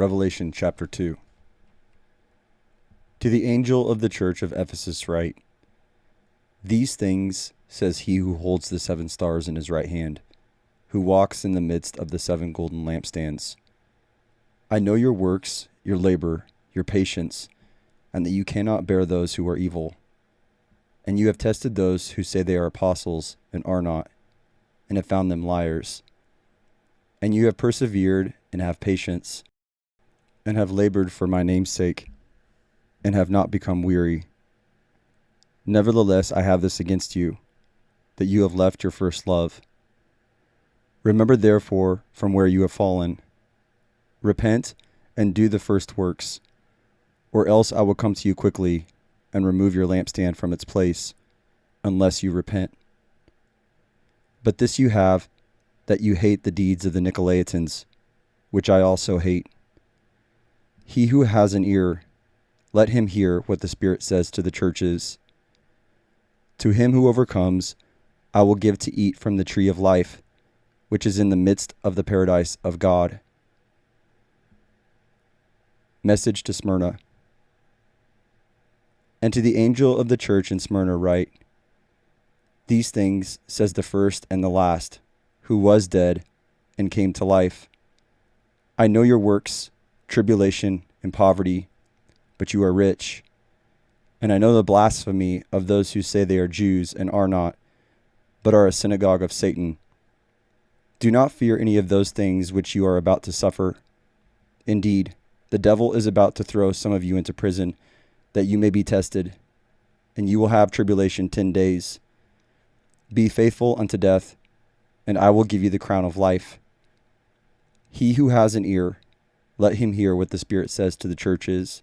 Revelation chapter 2. To the angel of the church of Ephesus write, These things says he who holds the 7 stars in his right hand, who walks in the midst of the 7 golden lampstands. I know your works, your labor, your patience, and that you cannot bear those who are evil. And you have tested those who say they are apostles and are not, and have found them liars. And you have persevered and have patience, and have labored for my name's sake, and have not become weary. Nevertheless, I have this against you, that you have left your first love. Remember therefore from where you have fallen. Repent and do the first works, or else I will come to you quickly and remove your lampstand from its place, unless you repent. But this you have, that you hate the deeds of the Nicolaitans, which I also hate. He who has an ear, let him hear what the Spirit says to the churches. To him who overcomes, I will give to eat from the tree of life, which is in the midst of the paradise of God. Message to Smyrna. And to the angel of the church in Smyrna write, These things says the first and the last, who was dead and came to life. I know your works, tribulation and poverty, but you are rich. And I know the blasphemy of those who say they are Jews and are not, but are a synagogue of Satan. Do not fear any of those things which you are about to suffer. Indeed, the devil is about to throw some of you into prison, that you may be tested, and you will have tribulation 10 days. Be faithful unto death, and I will give you the crown of life. He who has an ear, let him hear what the Spirit says to the churches.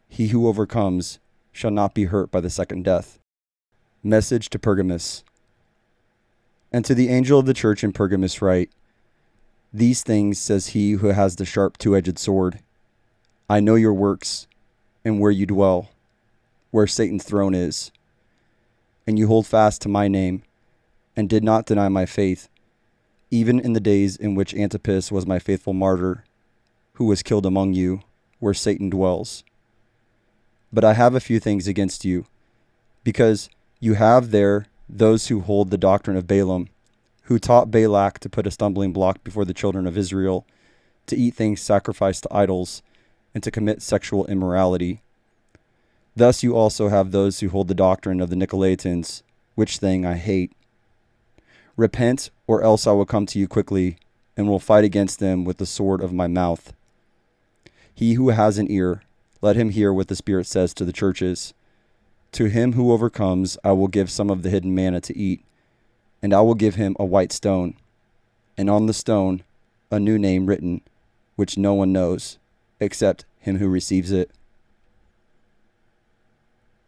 He who overcomes shall not be hurt by the second death. Message to Pergamos. And to the angel of the church in Pergamos write, These things says he who has the sharp 2-edged sword. I know your works, and where you dwell, where Satan's throne is. And you hold fast to my name, and did not deny my faith, even in the days in which Antipas was my faithful martyr, who was killed among you, where Satan dwells. But I have a few things against you, because you have there those who hold the doctrine of Balaam, who taught Balak to put a stumbling block before the children of Israel, to eat things sacrificed to idols, and to commit sexual immorality. Thus you also have those who hold the doctrine of the Nicolaitans, which thing I hate. Repent, or else I will come to you quickly, and will fight against them with the sword of my mouth. He who has an ear, let him hear what the Spirit says to the churches. To him who overcomes, I will give some of the hidden manna to eat, and I will give him a white stone, and on the stone a new name written, which no one knows, except him who receives it.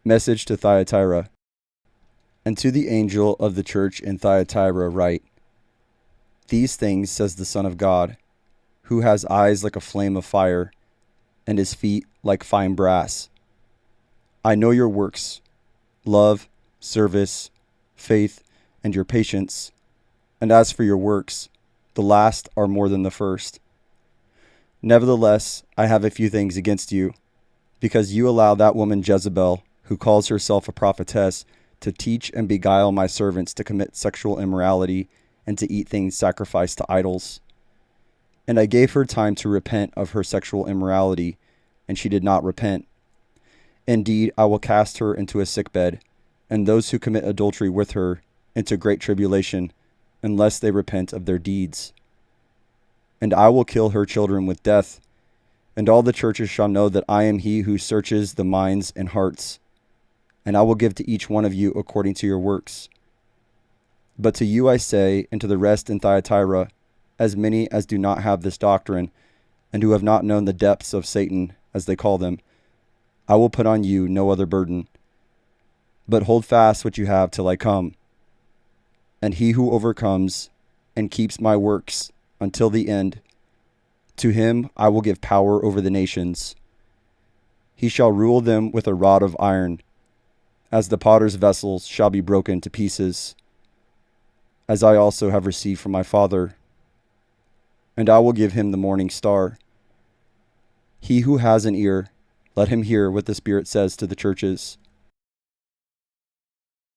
Message to Thyatira. And to the angel of the church in Thyatira write, These things says the Son of God, who has eyes like a flame of fire, and his feet like fine brass. I know your works, love, service, faith, and your patience, and as for your works, the last are more than the first. Nevertheless, I have a few things against you, because you allow that woman Jezebel, who calls herself a prophetess, to teach and beguile my servants to commit sexual immorality and to eat things sacrificed to idols. And I gave her time to repent of her sexual immorality, and she did not repent. Indeed, I will cast her into a sickbed, and those who commit adultery with her into great tribulation, unless they repent of their deeds. And I will kill her children with death, and all the churches shall know that I am he who searches the minds and hearts. And I will give to each one of you according to your works. But to you I say, and to the rest in Thyatira, as many as do not have this doctrine, and who have not known the depths of Satan, as they call them, I will put on you no other burden. But hold fast what you have till I come. And he who overcomes and keeps my works until the end, to him I will give power over the nations. He shall rule them with a rod of iron, as the potter's vessels shall be broken to pieces, as I also have received from my Father. And I will give him the morning star. He who has an ear, let him hear what the Spirit says to the churches.